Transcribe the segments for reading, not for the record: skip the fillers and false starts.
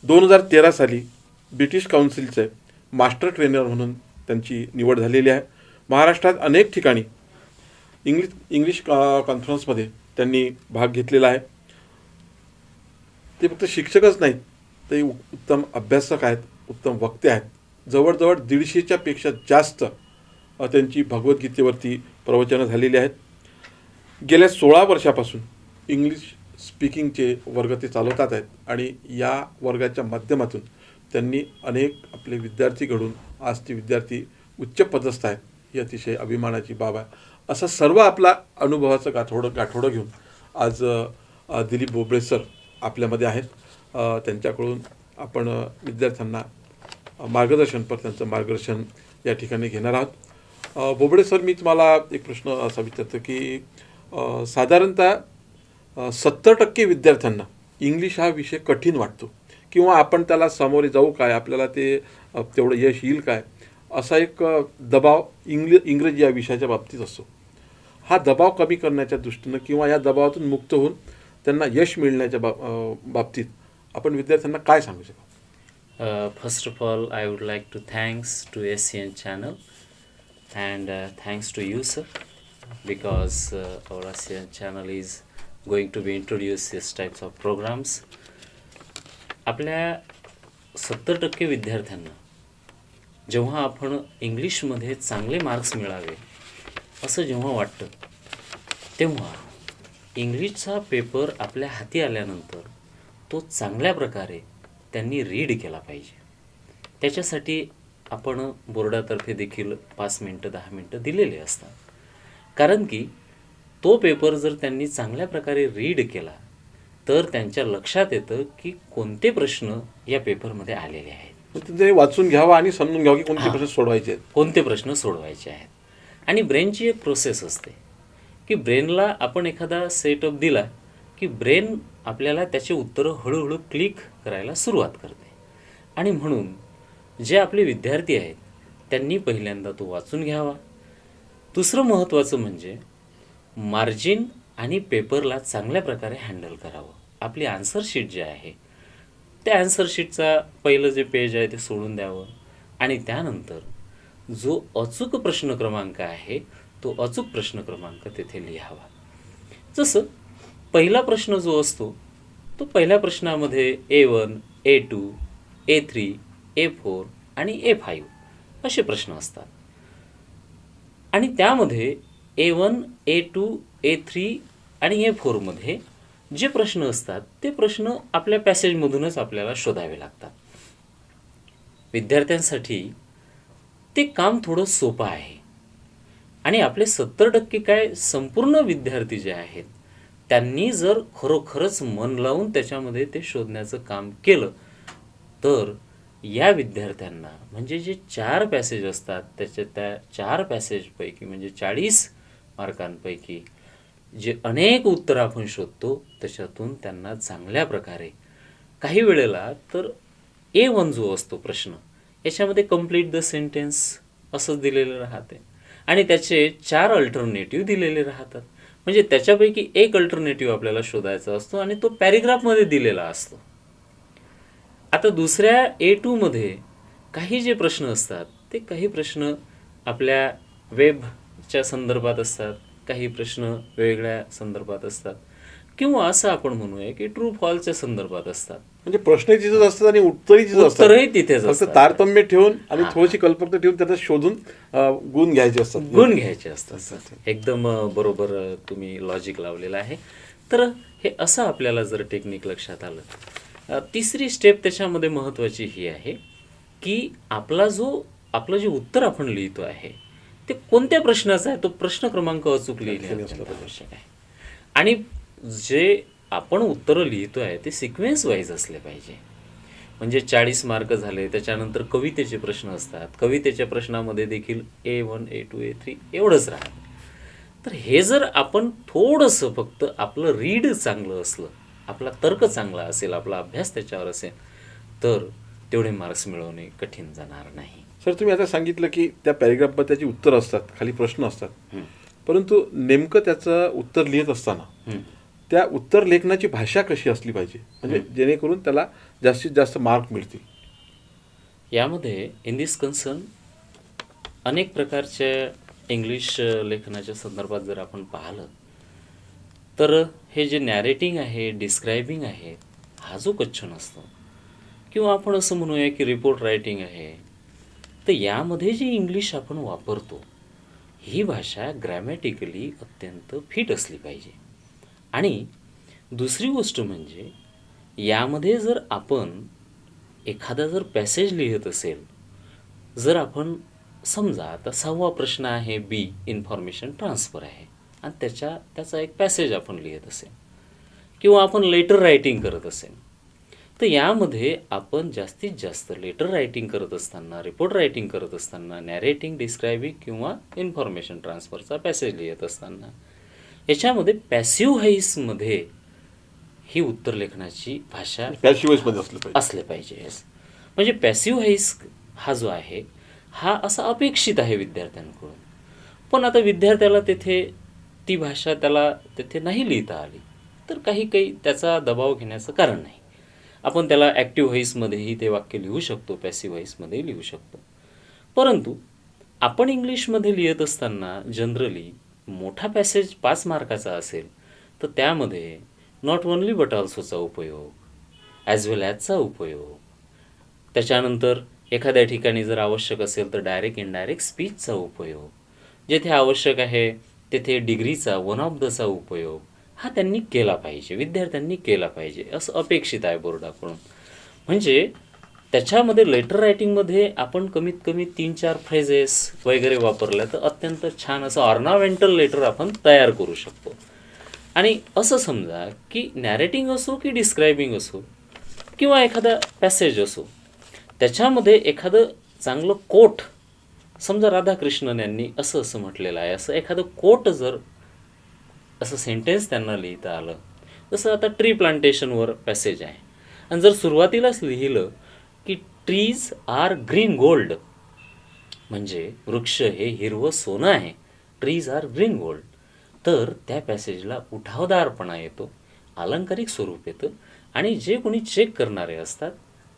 2013 साली British काउन्सिलचे master trainer म्हणून त्यांची निवड झालेली आहे. महाराष्ट्रात अनेक ठिकाणी इंग्लिश कॉन्फरन्समध्ये त्यांनी भाग घेतलेला आहे. ते फक्त शिक्षकच नाहीत, ते उत्तम अभ्यासक आहेत, उत्तम वक्ते आहेत. जवळजवळ 150च्या पेक्षा जास्त त्यांची भगवद्गीतेवरती प्रवचनं झालेली आहेत. गेल्या 16 वर्षापासून इंग्लिश स्पीकिंगचे वर्ग ते चालवतात आहेत आणि या वर्गाच्या माध्यमातून त्यांनी अनेक आपले विद्यार्थी घडून आज ते विद्यार्थी उच्च पदस्थ आहेत. ही अतिशय अभिमानाची बाब आहे. असं सर्व आपला अनुभवाचं गाठोडं घेऊन आज दिलीप बोबडे सर आपल्यामध्ये आहेत. त्यांच्याकडून आपण विद्यार्थ्यांना त्यांचं मार्गदर्शन या ठिकाणी घेणार आहोत. बोबडे सर, मी तुम्हाला एक प्रश्न असा विचारतो की साधारणतः 70% विद्यार्थ्यांना इंग्लिश हा विषय कठीण वाटतो किंवा आपण त्याला सामोरे जाऊ काय, आपल्याला ते तेवढं यश येईल काय, असा एक दबाव इंग्रजी या विषयाच्या बाबतीत असतो. हा दबाव कमी करण्याच्या दृष्टीनं किंवा या दबावातून मुक्त होऊन त्यांना यश मिळण्याच्या बाबतीत आपण विद्यार्थ्यांना काय सांगू शकाल? First of all, I would like to thanks to SCN channel and thanks to you, sir, because our SCN channel is going to be introduce these types of programs. आपल्या 70% विद्यार्थ्यांना जेव्हा आपण इंग्लिशमध्ये चांगले मार्क्स मिळावे असं जेव्हा वाटतं, तेव्हा इंग्लिशचा पेपर आपल्या हाती आल्यानंतर तो चांगल्या प्रकारे त्यांनी रीड केला पाहिजे. त्याच्यासाठी आपण बोर्डातर्फे देखील 5 मिनटं 10 मिनटं दिलेले असतात. कारण की तो पेपर जर त्यांनी चांगल्या प्रकारे रीड केला तर त्यांच्या लक्षात येतं की कोणते प्रश्न या पेपरमध्ये आलेले आहेत. ते वाचून घ्यावा आणि समजून घ्यावं की कोणते प्रश्न सोडवायचे आहेत, कोणते प्रश्न सोडवायचे आहेत. आणि ब्रेनची एक प्रोसेस असते की ब्रेनला आपण एखादा सेटअप दिला की ब्रेन आपल्याला त्याचे उत्तरं हळूहळू क्लिक करायला सुरुवात करते. आणि म्हणून जे आपले विद्यार्थी आहेत त्यांनी पहिल्यांदा तो वाचून घ्यावा. दुसरं महत्त्वाचं म्हणजे मार्जिन आणि पेपरला चांगल्या प्रकारे हँडल करावं. आपली आन्सर शीट जे आहे त्या आन्सर शीटचा पहिलं जे पेज आहे ते सोडून द्यावं आणि त्यानंतर जो अचूक प्रश्न क्रमांक आहे तो अचूक प्रश्न क्रमांक तेथे लिहावा. जसं पहिला प्रश्न जो असतो तो पहिल्या प्रश्नामध्ये A1, A2, A3, A4 आणि A5 असे प्रश्न असतात. आणि त्यामध्ये A1, A2, A3 आणि A4 मध्ये जे प्रश्न असतात ते प्रश्न आपल्या पॅसेजमधूनच आपल्याला शोधावे लागतात. विद्यार्थ्यांसाठी ते काम थोडं सोपं आहे. आणि आपले 70% काय संपूर्ण विद्यार्थी जे आहेत त्यांनी जर खरोखरच मन लावून त्याच्यामध्ये ते शोधण्याचं काम केलं तर या विद्यार्थ्यांना म्हणजे जे 4 पॅसेज असतात त्या 4 पॅसेजपैकी म्हणजे 40 मार्कांपैकी जे अनेक उत्तर आपण शोधतो त्याच्यातून त्यांना चांगल्या प्रकारे काही वेळेला तर A1 जो असतो प्रश्न याच्यामध्ये कंप्लीट द सेंटेन्स असं दिलेलं राहते आणि त्याचे 4 अल्टरनेटिव्ह दिलेले राहतात. म्हणजे त्याच्यापैकी एक अल्टरनेटिव्ह आपल्याला शोधायचा असतो आणि तो पॅरेग्राफमध्ये दिलेला असतो. आता दुसऱ्या A2 मध्ये काही जे प्रश्न असतात ते काही प्रश्न आपल्या वेबच्या संदर्भात असतात, काही प्रश्न वेगळ्या संदर्भात असतात किंवा असं आपण म्हणूया की ट्रू फॉल्सच्या संदर्भात असतात. म्हणजे प्रश्न तिथेच असतात आणि उत्तरही तिथेच असतात. तारतम्य ठेवून आणि थोडीशी कल्पकता ठेवून त्याचा शोधून गुण घ्यायचे असतात. एकदम बरोबर तुम्ही लॉजिक लावलेलं आहे. तर हे असं आपल्याला जर टेक्निक लक्षात आलं. तिसरी स्टेप त्याच्यामध्ये महत्त्वाची ही आहे की आपलं जे उत्तर आपण लिहितो आहे ते कोणत्या प्रश्नाचं आहे तो प्रश्न क्रमांक अचूक लिहिणे आवश्यक आहे. आणि जे आपण उत्तरं लिहितो आहे ते सिक्वेन्स वाईज असले पाहिजे. म्हणजे 40 मार्क झाले त्याच्यानंतर कवितेचे प्रश्न असतात, कवितेच्या प्रश्नामध्ये देखील A1, A2, A3 एवढंच राहतं. तर हे जर आपण थोडंसं फक्त आपलं रीड चांगलं असलं, आपला तर्क चांगला असेल, आपला अभ्यास त्याच्यावर असेल तर तेवढे मार्क्स मिळवणे कठीण जाणार नाही. सर, तुम्ही आता सांगितलं की त्या पॅरेग्राफमध्ये त्याची उत्तरं असतात, खाली प्रश्न असतात, परंतु नेमकं त्याचं उत्तर लिहित असताना त्या उत्तर लेखनाची भाषा कशी असली पाहिजे, म्हणजे जेणेकरून त्याला जास्तीत जास्त मार्क मिळतील. यामध्ये इन दिस कन्सर्न अनेक प्रकारच्या इंग्लिश लेखनाच्या संदर्भात जर आपण पाहिलं तर हे जे नॅरेटिंग आहे, डिस्क्रायबिंग आहे, हा जो क्वेश्चन असतो किंवा आपण असं म्हणूया की रिपोर्ट रायटिंग आहे, तर यामध्ये जी इंग्लिश आपण वापरतो ही भाषा ग्रॅमॅटिकली अत्यंत फिट असली पाहिजे. आणि दुसरी गोष्ट म्हणजे यामध्ये जर आपण एखादा जर पॅसेज लिहित असेल, जर आपण समजा आता 6वा प्रश्न आहे, बी इन्फॉर्मेशन ट्रान्सफर आहे आणि त्याचा एक पॅसेज आपण लिहित असेल किंवा आपण लेटर रायटिंग करत असेल, तर यामध्ये आपण जास्तीत जास्त लेटर रायटिंग करत असताना, रिपोर्ट रायटिंग करत असताना, नॅरेटिंग, डिस्क्रायबिंग किंवा इन्फॉर्मेशन ट्रान्सफरचा पॅसेज लिहित असताना याच्यामध्ये पॅसिव्ह व्हॉईसमध्ये ही उत्तर लेखनाची भाषा पॅसिव्ह व्हॉईसमध्ये असलं पाहिजे. असले पाहिजे. Yes. म्हणजे पॅसिव्ह व्हॉईस हा जो आहे हा असा अपेक्षित आहे विद्यार्थ्यांकडून. पण आता विद्यार्थ्याला तेथे ती भाषा त्याला तेथे नाही लिहिता आली तर काही त्याचा दबाव घेण्याचं कारण नाही. आपण त्याला ॲक्टिव्ह व्हॉईसमध्येही ते वाक्य लिहू शकतो, पॅसिव्ह व्हॉईसमध्येही लिहू शकतो. परंतु आपण इंग्लिशमध्ये लिहित असताना जनरली मोठा पॅसेज 5 मार्काचा असेल तर त्यामध्ये नॉट ओनली बट ऑल्सोचा उपयोग, ॲज वेल ॲजचा उपयोग, त्याच्यानंतर एखाद्या ठिकाणी जर आवश्यक असेल तर डायरेक्ट इनडायरेक्ट स्पीचचा उपयोग, जेथे आवश्यक आहे तेथे डिग्रीचा, वन ऑफ दचा उपयोग हा त्यांनी केला पाहिजे, विद्यार्थ्यांनी केला पाहिजे असं अपेक्षित आहे बोर्डाकडून. म्हणजे त्याच्यामध्ये लेटर रायटिंगमध्ये आपण कमीत कमी 3-4 फ्रेजेस वगैरे वापरल्या तर अत्यंत छान असं ऑर्नामेंटल लेटर आपण तयार करू शकतो. आणि असं समजा की नॅरेटिंग असो की डिस्क्रायबिंग असो किंवा एखादा पॅसेज असो, त्याच्यामध्ये एखादं चांगलं कोट, समजा राधाकृष्णन यांनी असं असं म्हटलेलं आहे, असं एखादं कोट जर असं सेंटेन्स त्यांना लिहिता आलं, जसं आता ट्री प्लांटेशनवर पॅसेज आहे आणि जर सुरुवातीलाच लिहिलं की ट्रीज आर ग्रीन गोल्ड, म्हणजे वृक्ष हे हिरवं सोनं आहे, ट्रीज आर ग्रीन गोल्ड, तर त्या पॅसेजला उठावदारपणा येतो, अलंकारिक स्वरूप येतं आणि जे कोणी चेक करणारे असतात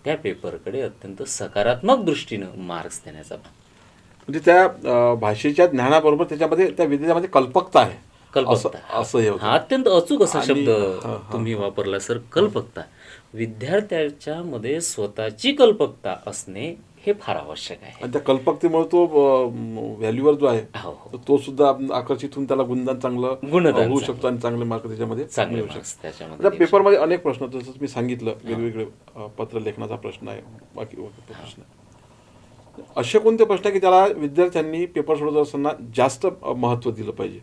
त्या पेपरकडे अत्यंत सकारात्मक दृष्टीनं मार्क्स देण्याचा भाग. म्हणजे त्या भाषेच्या ज्ञानाबरोबर त्याच्यामध्ये त्या विद्यार्थ्यामध्ये कल्पकता आहे. कल्पकता असं हे होतं. हा अत्यंत अचूक असा आणि- शब्द हा, हा, तुम्ही वापरला सर, कल्पकता. विद्यार्थ्याच्या मध्ये स्वतःची कल्पकता असणे हे फार आवश्यक आहे. आणि त्या कल्पकतेमुळे तो व्हॅल्यूवर जो आहे हो, हो. तो सुद्धा आकर्षित होऊन त्याला गुणदान चांगलं गुणदान होऊ चांगलं. शकतो आणि चांगले मार्क त्याच्यामध्ये चांगले मिळू marks शकतात. त्याच्यामध्ये आता पेपरमध्ये अनेक प्रश्न, जसं मी सांगितलं, वेगवेगळे पत्र लेखनाचा प्रश्न आहे, बाकी प्रश्न आहे. असे कोणते प्रश्न आहे की त्याला विद्यार्थ्यांनी पेपर सोडवत असताना जास्त महत्त्व दिलं पाहिजे?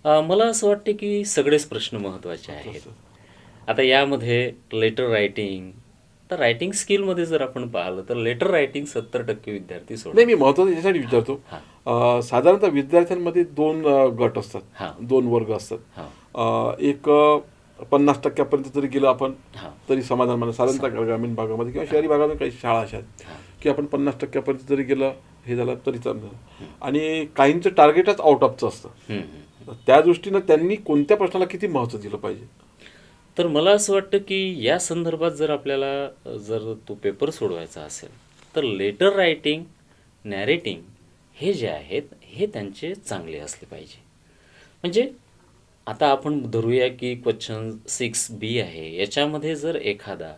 मला असं वाटते की सगळेच प्रश्न महत्त्वाचे आहेत. आता यामध्ये लेटर रायटिंग, तर रायटिंग स्किलमध्ये जर आपण पाहिलं तर लेटर रायटिंग 70% विद्यार्थी सोडतात. नाही, मी महत्त्वाचं याच्यासाठी विचारतो, साधारणतः विद्यार्थ्यांमध्ये 2 गट असतात, 2 वर्ग असतात. एक 50% जरी गेलं आपण तरी समाधान माना, साधारणतः ग्रामीण भागामध्ये किंवा शहरी भागामध्ये काही शाळा अशा आहेत की आपण 50% जरी गेलं हे झालं तरी चालतं. आणि काहींचं टार्गेटच आउट ऑफचं असतं. त्या दृष्टीनं त्यांनी कोणत्या प्रश्नाला किती महत्त्व दिलं पाहिजे? तर मला असं वाटतं की या संदर्भात जर आपल्याला जर तो पेपर सोडवायचा असेल तर लेटर रायटिंग, नॅरेटिंग हे जे आहेत हे त्यांचे चांगले असले पाहिजे. म्हणजे आता आपण धरूया की क्वेश्चन 6B आहे, याच्यामध्ये जर एखादा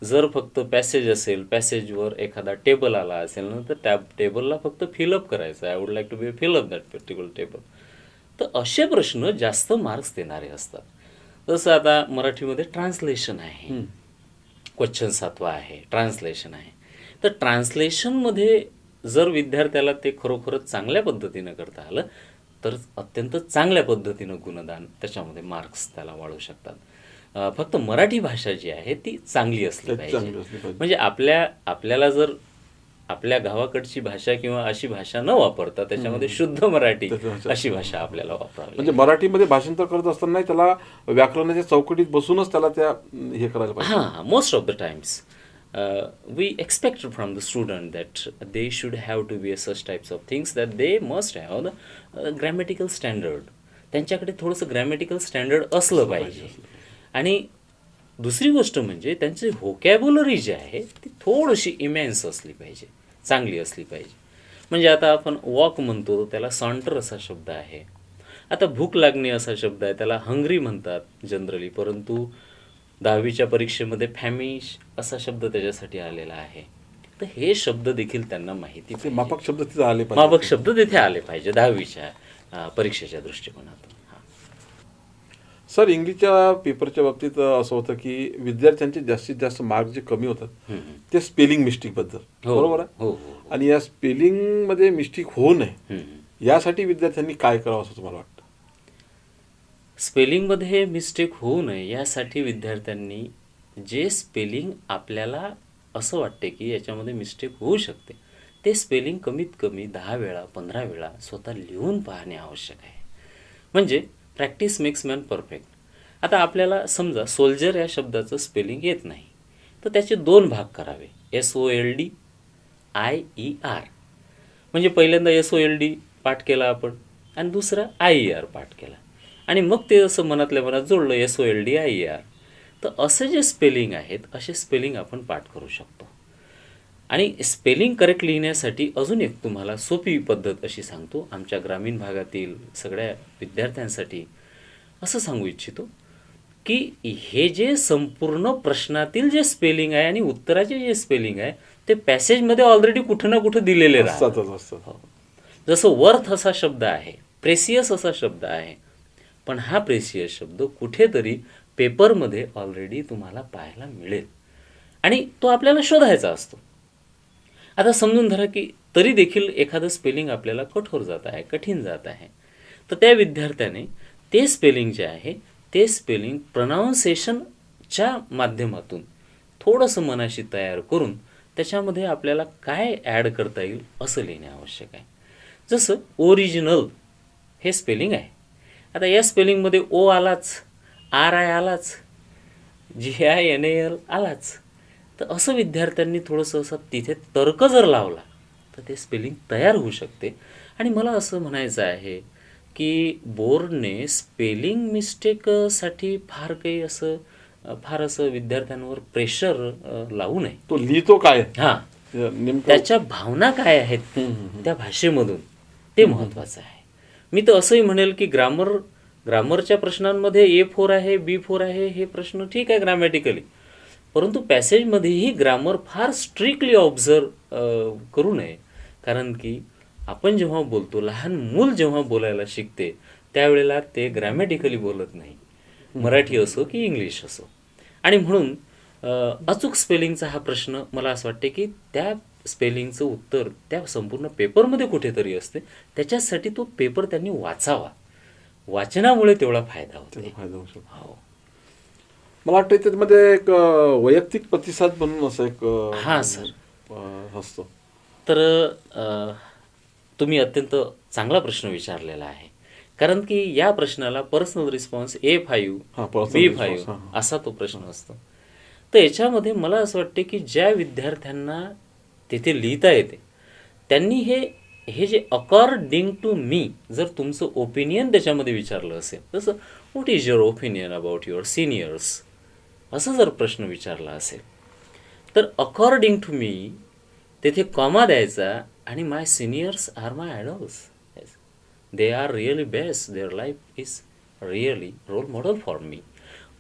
जर फक्त पॅसेज असेल, पॅसेजवर एखादा टेबल आला असेल ना, तर त्या टेबलला फक्त फिलअप करायचं, I would like to be fill up that particular table, तर असे प्रश्न जास्त मार्क्स देणारे असतात. जसं आता मराठीमध्ये ट्रान्सलेशन आहे, क्वेश्चन 7वा आहे, ट्रान्सलेशन आहे. तर ट्रान्सलेशनमध्ये जर विद्यार्थ्याला ते खरोखरच चांगल्या पद्धतीनं करता आलं तर अत्यंत चांगल्या पद्धतीनं गुणदान त्याच्यामध्ये मार्क्स त्याला वाढू शकतात. फक्त मराठी भाषा जी आहे ती चांगली असली पाहिजे. म्हणजे आपल्याला जर आपल्या गावाकडची भाषा किंवा अशी भाषा न वापरता त्याच्यामध्ये शुद्ध मराठी अशी भाषा आपल्याला वापरावी. म्हणजे मराठीमध्ये भाषांतर करत असताना त्याला व्याकरणाच्या चौकटीत बसूनच त्याला त्या हे करायला पाहिजे. हां, most of the times we expect from the student that they should have to be such types of things, that they must have the grammatical standard. त्यांच्याकडे थोडंसं ग्रॅमॅटिकल स्टँडर्ड असलं पाहिजे. आणि दुसरी गोष्ट म्हणजे त्यांची व्होकॅब्युलरी जी आहे ती थोडीशी इमेन्स असली पाहिजे, चांगली असली पाहिजे. म्हणजे आता आपण वॉक म्हणतो, त्याला सॉन्टर असा शब्द आहे. आता भूक लागणे असा शब्द आहे, त्याला हंग्री म्हणतात जनरली, परंतु 10वीच्या परीक्षेमध्ये फॅमिश असा शब्द त्याच्यासाठी आलेला आहे. तर हे शब्द देखील त्यांना माहिती ते पाहिजे. मापक शब्द तिथे आले पाहिजे. मापक शब्द तिथे आले पाहिजे 10वीच्या परीक्षेच्या दृष्टिकोनातून. हां. सर, इंग्लिशच्या पेपरच्या बाबतीत असं होतं की विद्यार्थ्यांचे जास्तीत जास्त मार्क जे कमी होतात ते स्पेलिंग मिस्टेकबद्दल, हो, बरोबर आहे. हो, हो. आणि या स्पेलिंगमध्ये मिस्टेक होऊ नये हम्म. यासाठी विद्यार्थ्यांनी काय करावं असं तुम्हाला वाटतं? स्पेलिंगमध्ये मिस्टेक होऊ नये यासाठी विद्यार्थ्यांनी जे स्पेलिंग आपल्याला असं वाटते की याच्यामध्ये मिस्टेक होऊ शकते, ते स्पेलिंग कमीत कमी 10 वेळा 15 वेळा स्वतः लिहून पाहणे आवश्यक आहे. म्हणजे प्रॅक्टिस मेक्स मॅन परफेक्ट. आता आपल्याला समजा सोल्जर या शब्दाचं स्पेलिंग येत नाही, तर त्याचे 2 भाग करावे. SOLDIER. म्हणजे पहिल्यांदा SOLD पाठ केला आपण आणि दुसरा IER पाठ केला, आणि मग ते असं मनातल्या मनात जोडलं SOLDIER. तर असे जे स्पेलिंग आहेत असे स्पेलिंग आपण पाठ करू शकतो. आणि स्पेलिंग करेक्ट लिहिण्यासाठी अजून एक तुम्हाला सोपी पद्धत अशी सांगतो. आमच्या ग्रामीण भागातील सगळ्या विद्यार्थ्यांसाठी असं सांगू इच्छितो की हे जे संपूर्ण प्रश्नातील जे स्पेलिंग आहे आणि उत्तराचे जे स्पेलिंग आहे ते पॅसेजमध्ये ऑलरेडी कुठं ना कुठं दिलेले राहतात. असतात. जसं वर्थ असा शब्द आहे, प्रेसियस असा शब्द आहे, पण हा प्रेसियस शब्द कुठेतरी पेपरमध्ये ऑलरेडी तुम्हाला पाहायला मिळेल आणि तो आपल्याला शोधायचा असतो. आता समजून धरा की तरी देखील एखादं स्पेलिंग आपल्याला कठोर जात आहे, कठीण जात आहे, तर त्या विद्यार्थ्याने ते स्पेलिंग जे आहे ते स्पेलिंग प्रनाऊन्सिएशनच्या माध्यमातून थोडंसं मनाशी तयार करून त्याच्यामध्ये आपल्याला काय ॲड करता येईल असं लिहिणे आवश्यक आहे. जसं ओरिजिनल हे स्पेलिंग आहे. आता या स्पेलिंगमध्ये ओ आलाच, RI आलाच, GINAL आलाच. तर असं विद्यार्थ्यांनी थोडंसं असं तिथे तर्क जर लावला तर ते स्पेलिंग तयार होऊ शकते. आणि मला असं म्हणायचं आहे की बोर्डने स्पेलिंग मिस्टेकसाठी फार असं विद्यार्थ्यांवर प्रेशर लावू नये. तो लिहितो काय, हां, नेमकं त्याच्या भावना काय आहेत त्या भाषेमधून, ते महत्त्वाचं आहे. मी तर असंही म्हणेल की ग्रामरच्या प्रश्नांमध्ये A4 आहे, B4 आहे, हे प्रश्न ठीक आहे ग्रॅमॅटिकली, परंतु पॅसेजमध्येही ग्रामर फार स्ट्रिक्टली ऑब्झर्व करू नये. कारण की आपण जेव्हा बोलतो, लहान मूल जेव्हा बोलायला शिकते त्यावेळेला ते ग्रॅमॅटिकली बोलत नाही, मराठी असो की इंग्लिश असो. आणि म्हणून अचूक स्पेलिंगचा हा प्रश्न मला असं वाटते की त्या स्पेलिंगचं उत्तर त्या संपूर्ण पेपरमध्ये कुठेतरी असते. त्याच्यासाठी तो पेपर त्यांनी वाचावा. वाचनामुळे तेवढा फायदा होतो. फायदा होऊ शकतो. हो. मला वाटतं त्यामध्ये एक वैयक्तिक प्रतिसाद म्हणून असं एक हां सर. असतो. तर तुम्ही अत्यंत चांगला प्रश्न विचारलेला आहे. कारण की या प्रश्नाला पर्सनल रिस्पॉन्स A5 हां, personal B5 response, हां. असा तो प्रश्न असतो. तर याच्यामध्ये मला असं वाटते की ज्या विद्यार्थ्यांना तिथे लिहिता येते त्यांनी हे जे अकॉर्डिंग टू मी, जर तुमचं ओपिनियन त्याच्यामध्ये विचारलं असेल, जसं what is your opinion about your seniors, असं जर प्रश्न विचारला असेल तर अकॉर्डिंग टू मी तेथे कॉमा द्यायचा आणि my seniors are my idols, they are really best, their life is really role model for me,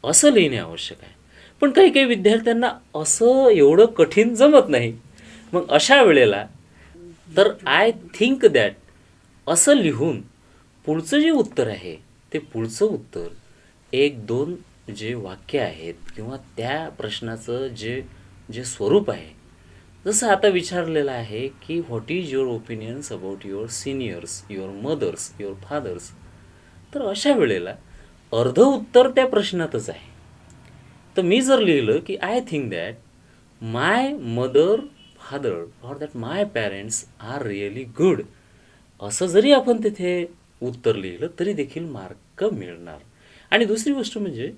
असं लिहिणे आवश्यक आहे. पण काही काही विद्यार्थ्यांना असं एवढं कठीण जमत नाही. मग अशा वेळेला तर आय थिंक दॅट असं लिहून पुढचं जे उत्तर आहे ते पुढचं उत्तर 1-2 जे वाक्य आहेत किंवा त्या प्रश्नाचं जे स्वरूप आहे, जसं आता विचारलेलं आहे की what is your opinions about your seniors, your mothers, your fathers, तर अशा वेळेला अर्ध उत्तर त्या प्रश्नातच आहे. तर मी जर लिहिलं की I think that my mother, father or that my parents are really good, असं जरी आपण तिथे उत्तर लिहिलं तरी देखील मार्क मिळणार. आणि दुसरी गोष्ट म्हणजे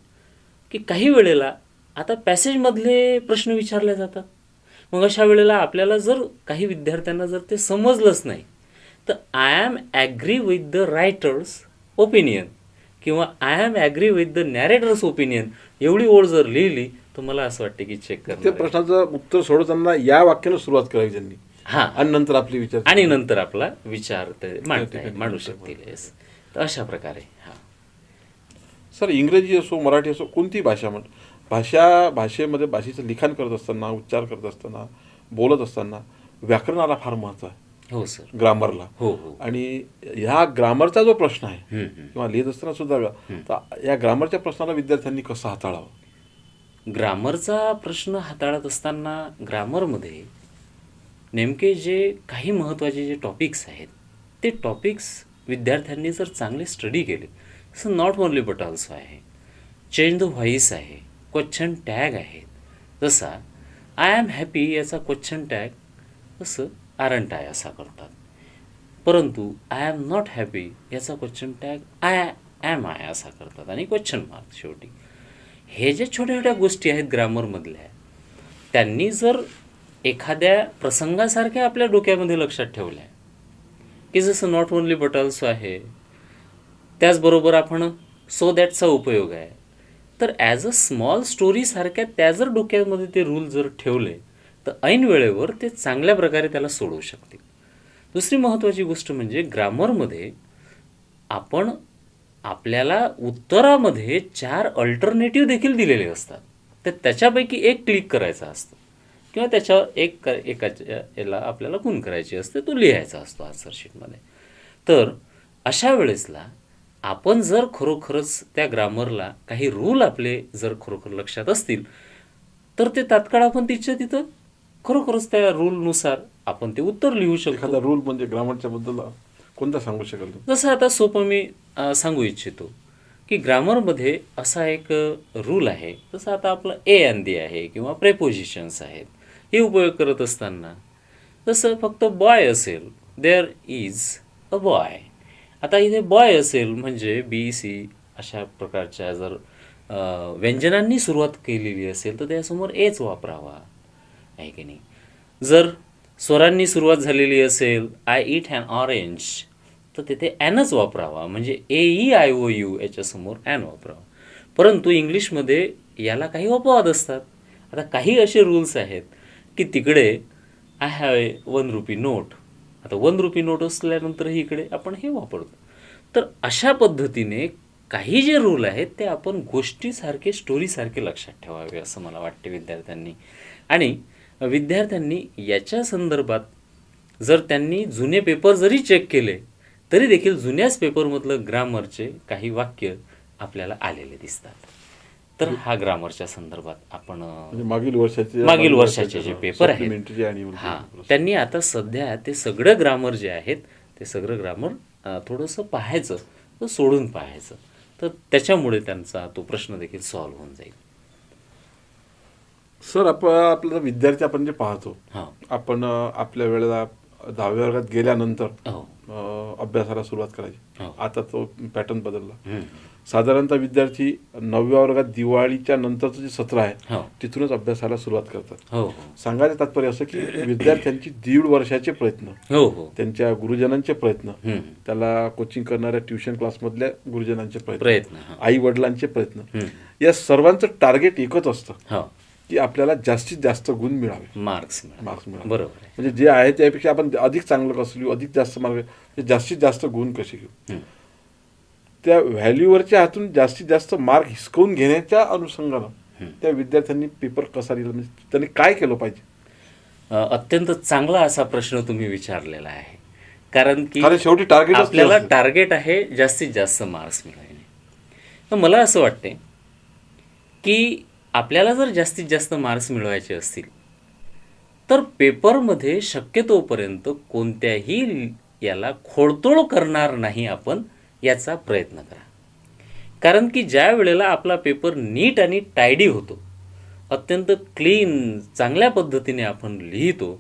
की काही वेळेला आता पॅसेजमधले प्रश्न विचारले जातात. मग अशा वेळेला आपल्याला जर काही विद्यार्थ्यांना जर ते समजलंच नाही तर I am agree with the writer's opinion, किंवा I am agree with the narrator's opinion एवढी ओळ जर लिहिली तर मला असं वाटतं की चेक त्या करणार प्रश्नाचं उत्तर सोडवताना या वाक्यानं सुरुवात करावी त्यांनी, हां, आणि नंतर आपली विचार आणि नंतर आपला विचार ते ठिकाणी मांडू नंतर शकतील. Yes. तर अशा प्रकारे हां. सर, इंग्रजी असो मराठी असो कोणती भाषा भाषेमध्ये भाषेचं लिखाण करत असताना, उच्चार करत असताना, बोलत असताना व्याकरणाला फार महत्त्व आहे, हो सर. ग्रामरला. हो हो. आणि ह्या ग्रामरचा जो प्रश्न आहे हम्म. किंवा लिहित असताना सुद्धा तर या ग्रामरच्या प्रश्नाला विद्यार्थ्यांनी कसं हाताळावं? ग्रामरचा प्रश्न हाताळत असताना ग्रामरमध्ये नेमके जे काही महत्त्वाचे जे टॉपिक्स आहेत ते टॉपिक्स विद्यार्थ्यांनी जर चांगले स्टडी केले, जसं नॉट ओनली बट ऑल्सो आहे, चेंज द व्हॉइस आहे, क्वेश्चन टॅग आहे. जसा आय एम हॅपी याचा क्वेश्चन टॅग तसं आरंट आय असा करतात, परंतु आय एम नॉट हॅपी याचा question tag I am I असा करतात आणि क्वेश्चन मार्क शेवटी. हे जे छोट्या छोट्या गोष्टी आहेत ग्रामरमधल्या, त्यांनी जर एखाद्या प्रसंगासारख्या आपल्या डोक्यामध्ये लक्षात ठेवल्या की जसं नॉट ओनली बट ऑल्सो आहे, त्याचबरोबर आपण सो दॅटचा उपयोग आहे, तर ॲज अ स्मॉल स्टोरीसारख्या त्या जर डोक्यामध्ये ते रूल जर ठेवले तर ऐन वेळेवर ते चांगल्या प्रकारे त्याला सोडवू शकतील. दुसरी महत्त्वाची गोष्ट म्हणजे ग्रामरमध्ये आपण आपल्याला उत्तरामध्ये 4 अल्टरनेटिव्ह देखील दिलेले असतात, तर त्याच्यापैकी एक क्लिक करायचा असतो किंवा त्याच्यावर एकाच्या याला आपल्याला खूण करायची असते, तो लिहायचा असतो आन्सर शीटमध्ये. तर अशा वेळेसला आपण जर खरोखरच त्या ग्रामरला काही रूल आपले जर खरोखर लक्षात असतील तर ते तात्काळ आपण तिथं खरोखरच त्या रूलनुसार आपण ते उत्तर लिहू शकतो. एखादा रूल म्हणजे ग्रामरच्या बद्दल कोणता सांगू शकाल? जसं आता सोपं मी सांगू इच्छितो की ग्रामरमध्ये असा एक रूल आहे, जसं आता आपलं ए अँड दी आहे किंवा प्रेपोजिशन्स आहेत, हे उपयोग करत असताना जसं फक्त बॉय असेल, देअर इज अ बॉय. आता इथे बॉय असेल म्हणजे बी सी अशा प्रकारच्या जर व्यंजनांनी सुरुवात केलेली असेल तर त्यासमोर एच वापरावा, आहे की नाही. जर स्वरांनी सुरुवात झालेली असेल, आय इट ॲन ऑरेंज, तर तिथे ॲनच वापरावा, म्हणजे AEIOU याच्यासमोर ॲन वापरावा. परंतु इंग्लिशमध्ये याला काही अपवाद असतात. आता काही असे रूल्स आहेत की तिकडे I have a 1 rupee note, आता 1 रुपी नोट असल्यानंतरही इकडे आपण हे वापरतो. तर अशा पद्धतीने काही जे रूल आहेत ते आपण गोष्टीसारखे, स्टोरीसारखे लक्षात ठेवावे असं मला वाटते विद्यार्थ्यांनी. आणि विद्यार्थ्यांनी याच्या संदर्भात जर त्यांनी जुने पेपर जरी चेक केले तरी देखील जुन्याच पेपरमधलं ग्रामरचे काही वाक्य आपल्याला आलेले दिसतात. तर हा ग्रामरच्या संदर्भात आपण म्हणजे मागील वर्षाचे जे पेपर आहेत supplementary annual हां, paper. त्यांनी आता सध्या ते सगळं ग्रामर जे आहेत ते सगळं ग्रामर थोडंसं पाहायचं, तर सोडून पाहायचं, तर त्याच्यामुळे त्यांचा तो प्रश्न देखील सॉल्व्ह होऊन जाईल. सर, आपला विद्यार्थी आपण जे पाहतो, हां. आपण आपल्या वेळेला 10व्या वर्गात गेल्यानंतर हो. अभ्यासाला सुरुवात करायची. हो. आता तो पॅटर्न बदलला. हम्म. साधारणतः विद्यार्थी 9व्या वर्गात दिवाळीच्या नंतरचं जे सत्र आहे हो. तिथूनच अभ्यासाला सुरुवात करतात. हो हो सांगायचं तात्पर्य असं की विद्यार्थ्यांची 1.5 वर्षाचे प्रयत्न, हो हो त्यांच्या गुरुजनांचे प्रयत्न, हम्म. त्याला कोचिंग करणाऱ्या ट्युशन क्लासमधल्या गुरुजनांचे प्रयत्न, हां. आई वडिलांचे प्रयत्न, हम्म. या सर्वांचं टार्गेट एकच असतं हो. की आपल्याला जास्तीत जास्त गुण मिळावे, मार्क्स मार्क्स मिळावे. बरोबर आहे. म्हणजे जे आहे त्यापेक्षा आपण अधिक चांगलं कसं लिहू, अधिक जास्त मार्क, जास्तीत जास्त गुण कसे घेऊ, हम्म. त्या व्हॅल्यूवरच्या हातून जास्तीत जास्त मार्क हिसकावून घेण्याच्या अनुषंगानं त्या विद्यार्थ्यांनी पेपर कसा लिहिला, म्हणजे त्यांनी काय केलं पाहिजे? अत्यंत चांगला असा प्रश्न तुम्ही विचारलेला आहे. कारण शेवटी टार्गेट आपल्याला टार्गेट आहे जास्तीत जास्त मार्क्स मिळवणे. तर मला असं वाटते की आपल्याला जर जास्तीत जास्त मार्क्स मिळवायचे असतील तर पेपरमध्ये शक्यतोपर्यंत कोणत्याही याला खोडतोड करणार नाही आपण, याचा प्रयत्न करा. कारण की ज्या वेळेला आपला पेपर नीट आणि टायडी होतो, अत्यंत क्लीन चांगल्या पद्धतीने आपण लिहितो,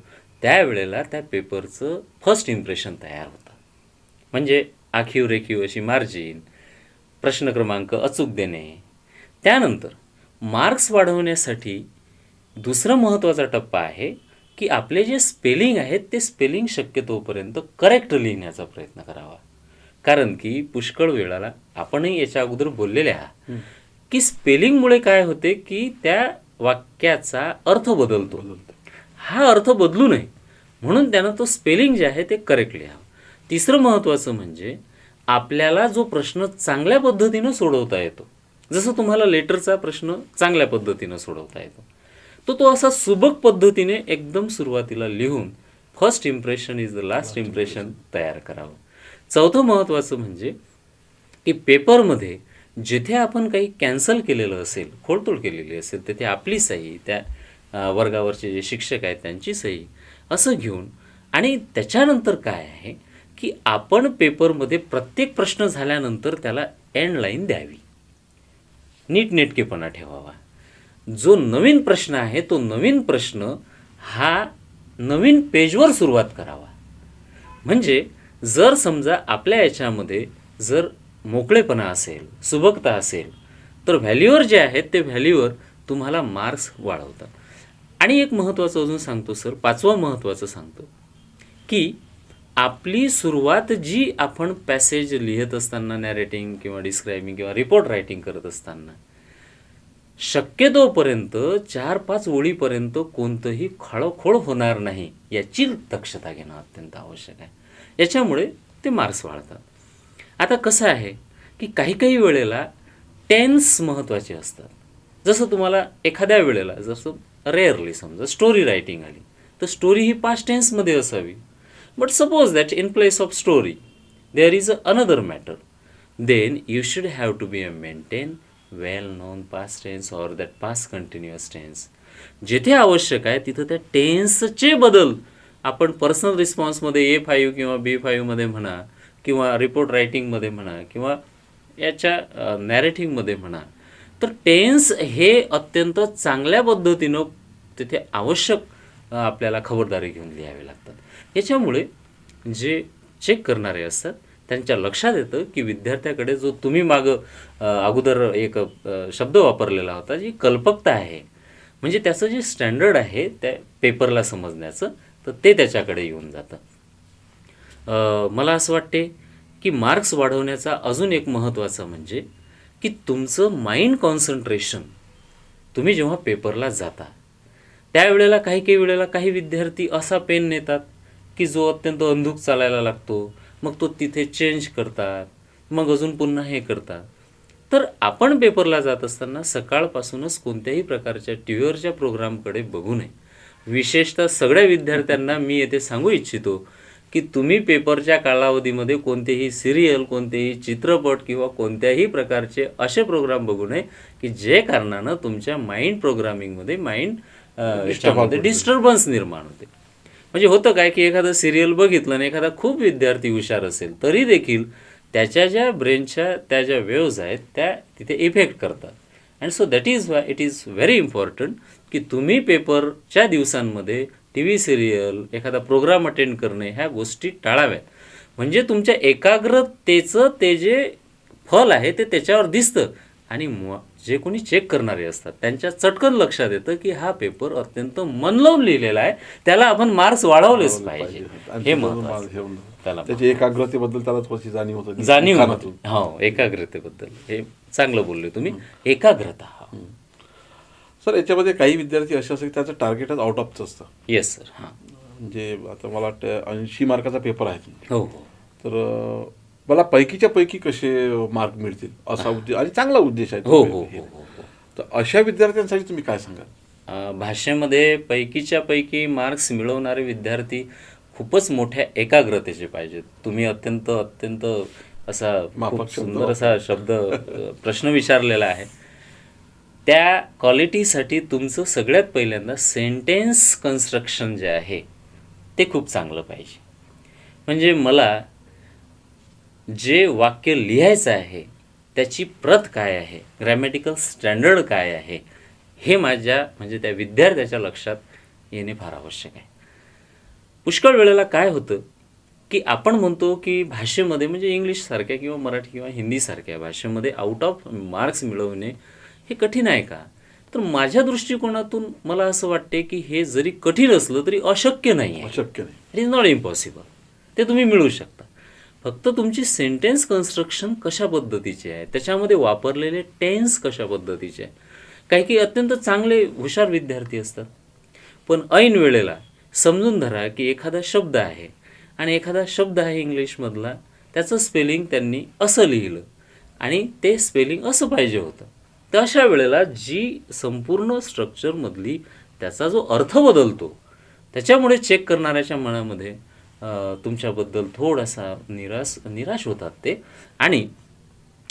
त्यावेळेला त्या पेपरचं फर्स्ट इम्प्रेशन तयार होतं. म्हणजे आखीव रेखीव अशी मार्जिन, प्रश्न क्रमांक अचूक देणे. त्यानंतर मार्क्स वाढवण्यासाठी दुसरा महत्त्वाचा टप्पा आहे की आपले जे स्पेलिंग आहेत ते स्पेलिंग शक्यतोपर्यंत करेक्ट लिहिण्याचा प्रयत्न करावा. कारण की पुष्कळ वेळाला आपणही याच्या अगोदर बोललेले आहात की स्पेलिंगमुळे काय होते की त्या वाक्याचा अर्थ बदलतो. हा अर्थ बदलू नये म्हणून त्यानं तो स्पेलिंग जे आहे ते करेक्ट लिहावं. तिसरं महत्त्वाचं म्हणजे आपल्याला जो प्रश्न चांगल्या पद्धतीनं सोडवता येतो, जसं तुम्हाला लेटरचा प्रश्न चांगल्या पद्धतीनं सोडवता येतो, तो असा सुबक पद्धतीने एकदम सुरुवातीला लिहून first impression is the last impression तयार करावं. चौथं महत्त्वाचं म्हणजे की पेपरमध्ये जिथे आपण काही कॅन्सल केलेलं असेल, खोडतोड केलेली असेल, तिथे आपली सही, त्या वर्गावरचे जे शिक्षक आहेत त्यांची सही असं घेऊन, आणि त्याच्यानंतर काय आहे की आपण पेपरमध्ये प्रत्येक प्रश्न झाल्यानंतर त्याला एंड लाईन द्यावी, नीटनेटकेपणा ठेवावा. जो नवीन प्रश्न आहे तो नवीन प्रश्न हा नवीन पेजवर सुरुवात करावा. म्हणजे जर समजा आपल्या याच्यामध्ये जर मोकळेपणा असेल, सुबकता असेल, तर व्हॅल्यूवर जे आहेत ते व्हॅल्यूवर तुम्हाला मार्क्स वाढवतात. आणि एक महत्त्वाचं अजून सांगतो सर, पाचवं महत्त्वाचं सांगतो की आपली सुरुवात जी आपण पॅसेज लिहित असताना, नॅरेटिंग किंवा डिस्क्रायबिंग किंवा रिपोर्ट रायटिंग करत असताना, शक्यतोपर्यंत 4-5 ओळीपर्यंत कोणतंही खळखोळ होणार नाही याची दक्षता घेणं अत्यंत आवश्यक आहे. याच्यामुळे ते मार्क्स वाढतात. आता कसं आहे की काही वेळेला टेन्स महत्त्वाचे असतात. जसं तुम्हाला एखाद्या वेळेला, जसं रेअरली समजा स्टोरी रायटिंग आली तर स्टोरी ही पास्ट टेन्समध्ये असावी. But suppose that in place of story there is another matter, then you should have to be maintain well known past tense or that past continuous tense. जिथे आवश्यक आहे तिथं त्या टेन्सचे बदल आपण पर्सनल रिस्पॉन्समध्ये A5 किंवा B5मध्ये म्हणा, किंवा रिपोर्ट रायटिंगमध्ये म्हणा, किंवा याच्या नॅरेटिंगमध्ये म्हणा, तर टेन्स हे अत्यंत चांगल्या पद्धतीनं तिथे आवश्यक आपल्याला खबरदारी घेऊन लिहावे लागतात. याच्यामुळे जे चेक करणारे असतात त्यांच्या लक्षात येतं की विद्यार्थ्याकडे जो तुम्ही अगोदर एक शब्द वापरलेला होता, जी कल्पकता आहे, म्हणजे त्याचं जे स्टँडर्ड आहे त्या पेपरला समजण्याचं, तर ते त्याच्याकडे येऊन जातं. मला असं वाटते की मार्क्स वाढवण्याचा अजून एक महत्त्वाचं म्हणजे की तुमचं माइंड कॉन्सन्ट्रेशन, तुम्ही जेव्हा पेपरला जाता त्यावेळेला काही वेळेला काही विद्यार्थी असा पेन नेतात की जो अत्यंत अंधुक चालायला लागतो, मग तो तिथे चेंज करतात, मग अजून पुन्हा हे करतात. तर आपण पेपरला जात असताना सकाळपासूनच कोणत्याही प्रकारच्या टीव्हीवरच्या प्रोग्रामकडे बघू नये. विशेषतः सगळ्या विद्यार्थ्यांना मी येथे सांगू इच्छितो की तुम्ही पेपरच्या कालावधीमध्ये कोणतेही सिरियल, कोणतेही चित्रपट किंवा कोणत्याही प्रकारचे असे प्रोग्राम बघू नये की जे कारणानं तुमच्या माइंड प्रोग्रामिंगमध्ये याच्यामध्ये डिस्टर्बन्स निर्माण होते. म्हणजे होतं काय की एखादं सिरियल बघितलं आणि एखादा खूप विद्यार्थी हुशार असेल तरी देखील त्याच्या ज्या ब्रेनच्या त्या ज्या वेव्ज आहेत त्या तिथे इफेक्ट करतात. And so that is why it is very important की तुम्ही पेपरच्या दिवसांमध्ये TV सिरियल, एखादा प्रोग्राम अटेंड करणे ह्या गोष्टी टाळाव्यात. म्हणजे तुमच्या एकाग्रतेचं ते जे फल आहे ते त्याच्यावर दिसतं, आणि जे कोणी चेक करणारे असतात त्यांच्या चटकन लक्षात येतं की हा पेपर अत्यंत मन लावून लिहिलेला आहे, त्याला आपण मार्क्स वाढवलेच पाहिजे. हे महत्त्वाचं, त्याला त्याची एकाग्रतेबद्दल त्याला थोडीशी जाणीव होतं. हो, एकाग्रतेबद्दल हे चांगलं बोलले तुम्ही, एकाग्रता. सर, याच्यामध्ये काही विद्यार्थी असे असतात की त्याचं टार्गेटच आउट ऑफचं असतं. Yes sir. हां, म्हणजे आता मला वाटतं 80 मार्काचा पेपर आहे. हो, तर मला पैकीच्या पैकी कसे मार्क मिळतील असा उद्देश आणि चांगला उद्देश आहे. हो. तर अशा विद्यार्थ्यांसाठी तुम्ही काय सांगाल? भाषेमध्ये पैकीच्या पैकी मार्क्स मिळवणारे विद्यार्थी खूपच मोठ्या एकाग्रतेचे पाहिजेत. तुम्ही अत्यंत असा खूप सुंदर असा प्रश्न विचारलेला आहे. त्या क्वालिटीसाठी तुमचं सगळ्यात पहिल्यांदा सेंटेन्स कन्स्ट्रक्शन जे आहे ते खूप चांगलं पाहिजे. म्हणजे मला जे वाक्य लिहायचं आहे त्याची प्रत काय आहे, ग्रॅमॅटिकल स्टँडर्ड काय आहे, हे म्हणजे त्या विद्यार्थ्याच्या लक्षात येणे फार आवश्यक आहे. पुष्कळ वेळेला काय होतं की आपण म्हणतो की भाषेमध्ये म्हणजे इंग्लिशसारख्या किंवा मराठी किंवा हिंदीसारख्या भाषेमध्ये आउट ऑफ मार्क्स मिळवणे हे कठीण आहे का? तर माझ्या दृष्टिकोनातून मला असं वाटते की हे जरी कठीण असलं तरी अशक्य नाही आहे. अशक्य नाही, इट इज नॉट इम्पॉसिबल. ते तुम्ही मिळवू शकता. फक्त तुमची सेंटेन्स कन्स्ट्रक्शन कशा पद्धतीची आहे, त्याच्यामध्ये वापरलेले टेन्स कशा पद्धतीचे आहे. काही काही अत्यंत चांगले हुशार विद्यार्थी असतात, पण ऐन वेळेला समजून धरा की एखादा शब्द आहे आणि एखादा शब्द आहे इंग्लिशमधला, त्याचं स्पेलिंग त्यांनी असं लिहिलं आणि ते स्पेलिंग असं पाहिजे होतं. तर अशा वेळेला जी संपूर्ण स्ट्रक्चरमधली त्याचा जो अर्थ बदलतो, त्याच्यामुळे चेक करणाऱ्याच्या मनामध्ये तुमच्याबद्दल थोडासा निराश होतात ते, आणि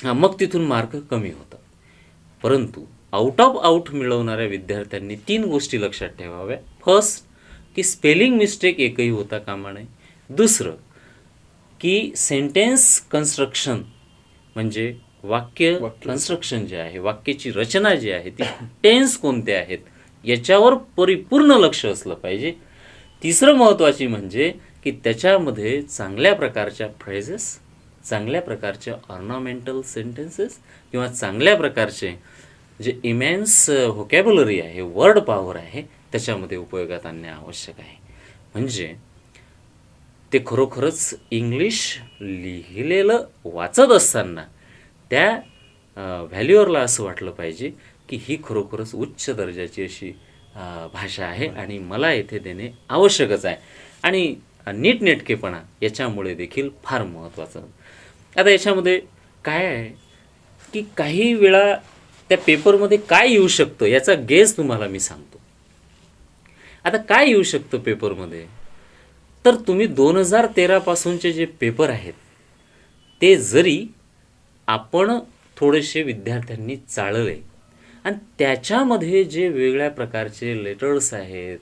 मग तिथून मार्क कमी होतात. परंतु आउट ऑफ आउट मिळवणाऱ्या विद्यार्थ्यांनी 3 गोष्टी लक्षात ठेवाव्या. फर्स्ट, की स्पेलिंग मिस्टेक एकही होता कामा नये. दुसरं, की सेंटेन्स कन्स्ट्रक्शन म्हणजे वाक्य कन्स्ट्रक्शन जे आहे, वाक्याची रचना जी आहे ती टेन्स कोणते आहेत याच्यावर परिपूर्ण लक्ष असलं पाहिजे. तिसरं महत्त्वाची म्हणजे की त्याच्यामध्ये चांगल्या प्रकारच्या फ्रेजेस, चांगल्या प्रकारच्या ऑर्नामेंटल सेंटेन्सेस किंवा चांगल्या प्रकारचे जे इमेन्स व्होकॅब्युलरी आहे, वर्ड पॉवर आहे, त्याच्यामध्ये उपयोगात आणणे आवश्यक आहे. म्हणजे ते खरोखरच इंग्लिश लिहिलेलं वाचत असताना त्या व्हॅल्युअरला असं वाटलं पाहिजे की ही खरोखरच उच्च दर्जाची अशी भाषा आहे आणि मला येथे देणे आवश्यकच आहे. आणि नीटनेटकेपणा याच्यामुळे देखील फार महत्त्वाचं. आता याच्यामध्ये काय आहे की काही वेळा त्या पेपरमध्ये काय येऊ शकतं याचा गेस तुम्हाला मी सांगतो. आता काय येऊ शकतं पेपरमध्ये, तर तुम्ही 2013 पासूनचे जे पेपर आहेत ते जरी आपण थोडेसे विद्यार्थ्यांनी चाळले आणि त्याच्यामध्ये जे वेगळ्या प्रकारचे लेटर्स आहेत,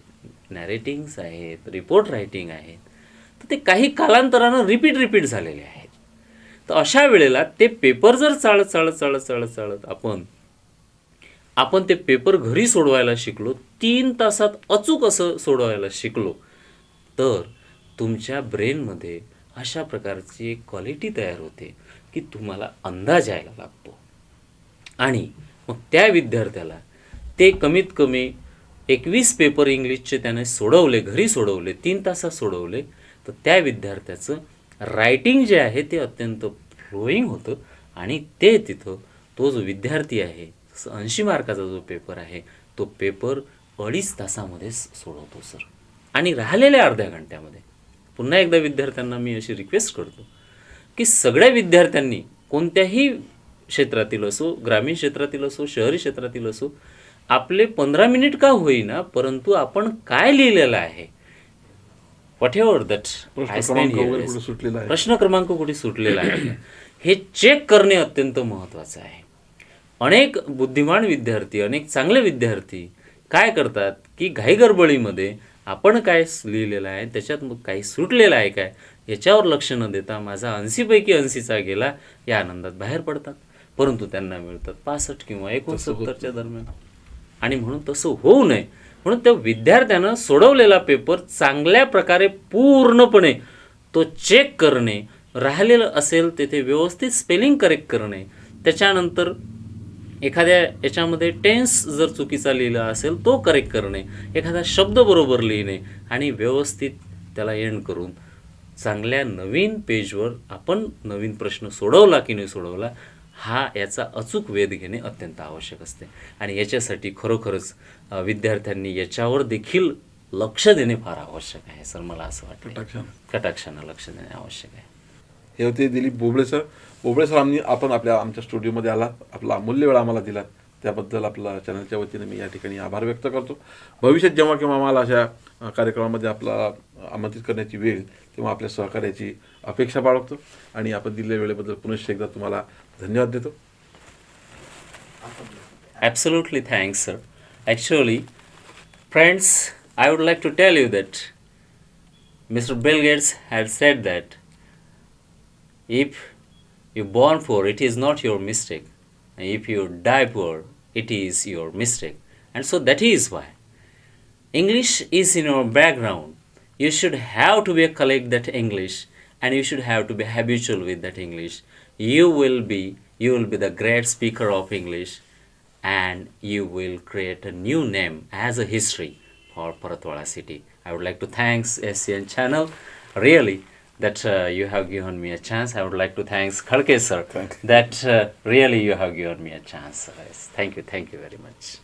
नॅरेटिंग्स आहेत, रिपोर्ट रायटिंग आहेत, तर ते काही कालांतरानं रिपीट झालेले आहेत. तर अशा वेळेला ते पेपर जर चाळत आपण ते पेपर घरी सोडवायला शिकलो, 3 तासात अचूक असं सोडवायला शिकलो, तर तुमच्या ब्रेनमध्ये अशा प्रकारची एक क्वालिटी तयार होते की तुम्हाला अंदाज यायला लागतो. आणि मग त्या विद्यार्थ्याला ते कमीत कमी 21 पेपर इंग्लिशचे त्याने सोडवले, घरी सोडवले, 3 तासात सोडवले, तर त्या विद्यार्थ्याचं रायटिंग जे आहे ते अत्यंत फ्लोईंग होतं आणि ते तिथं तो जो विद्यार्थी आहे, 80 मार्काचा जो पेपर आहे, तो पेपर 2.5 तासामध्ये सोडवतो सर. आणि राहिलेल्या अर्ध्या घंट्यामध्ये पुन्हा एकदा विद्यार्थ्यांना मी अशी रिक्वेस्ट करतो की सगळ्या विद्यार्थ्यांनी कोणत्याही क्षेत्रातील असो, ग्रामीण क्षेत्रातील असो, शहरी क्षेत्रातील असो, आपले 15 मिनिट का होईना, परंतु आपण काय लिहिलेलं आहे, व्हॉटएव्हर दॅट प्रश्न क्रमांक कुठे सुटलेला आहे हे चेक करणे अत्यंत महत्त्वाचं आहे. अनेक बुद्धिमान विद्यार्थी, अनेक चांगले विद्यार्थी काय करतात की घाईगडबडीमध्ये आपण काय लिहिलेलं आहे त्याच्यात मग काही सुटलेलं आहे काय याच्यावर लक्ष न देता माझा 80 पैकी 80चा गेला या आनंदात बाहेर पडतात, परंतु त्यांना मिळतात 65 किंवा 69च्या दरम्यान. आणि म्हणून तसं होऊ नये म्हणून त्या विद्यार्थ्यानं सोडवलेला पेपर चांगल्या प्रकारे पूर्णपणे तो चेक करणे, राहिलेलं असेल तेथे व्यवस्थित स्पेलिंग करेक्ट करणे, त्याच्यानंतर एखाद्या याच्यामध्ये टेन्स जर चुकीचा लिहिला असेल तो करेक्ट करणे, एखादा शब्द बरोबर लिहिणे आणि व्यवस्थित त्याला एंड करून चांगल्या नवीन पेजवर आपण नवीन प्रश्न सोडवला की नाही सोडवला हा याचा अचूक वेध घेणे अत्यंत आवश्यक असते. आणि याच्यासाठी खरोखरच विद्यार्थ्यांनी याच्यावर देखील लक्ष देणे फार आवश्यक आहे सर. मला असं वाटतं कटाक्षानं लक्ष देणे आवश्यक आहे. हे होते दिलीप बोबळे सर. बोबळे सर, आपण आमच्या स्टुडिओमध्ये आला, आपला अमूल्य वेळ आम्हाला दिला, त्याबद्दल आपला चॅनलच्या वतीने मी या ठिकाणी आभार व्यक्त करतो. भविष्यात जेव्हा किंवा आम्हाला अशा कार्यक्रमामध्ये आपला आमंत्रित करण्याची वेळ तेव्हा आपल्या सहकार्याची अपेक्षा बाळगतो आणि आपण दिलेल्या वेळेबद्दल पुनश्च एकदा तुम्हाला धन्यवाद देतो. Absolutely thanks sir. Actually friends, I would like to tell you that Mr. Bill Gates had said that if you born poor, it is not your mistake. And if you die poor, it is your mistake. And so that is why English is in your background. You should have to be collect that English and you should have to be habitual with that English. You will be the great speaker of English and you will create a new name as a history for Paratwala city. I would like to thanks SCN channel. Really, that you have given me a chance. I would like to thank Khalke sir Thank you. that really you have given me a chance. Thank you very much.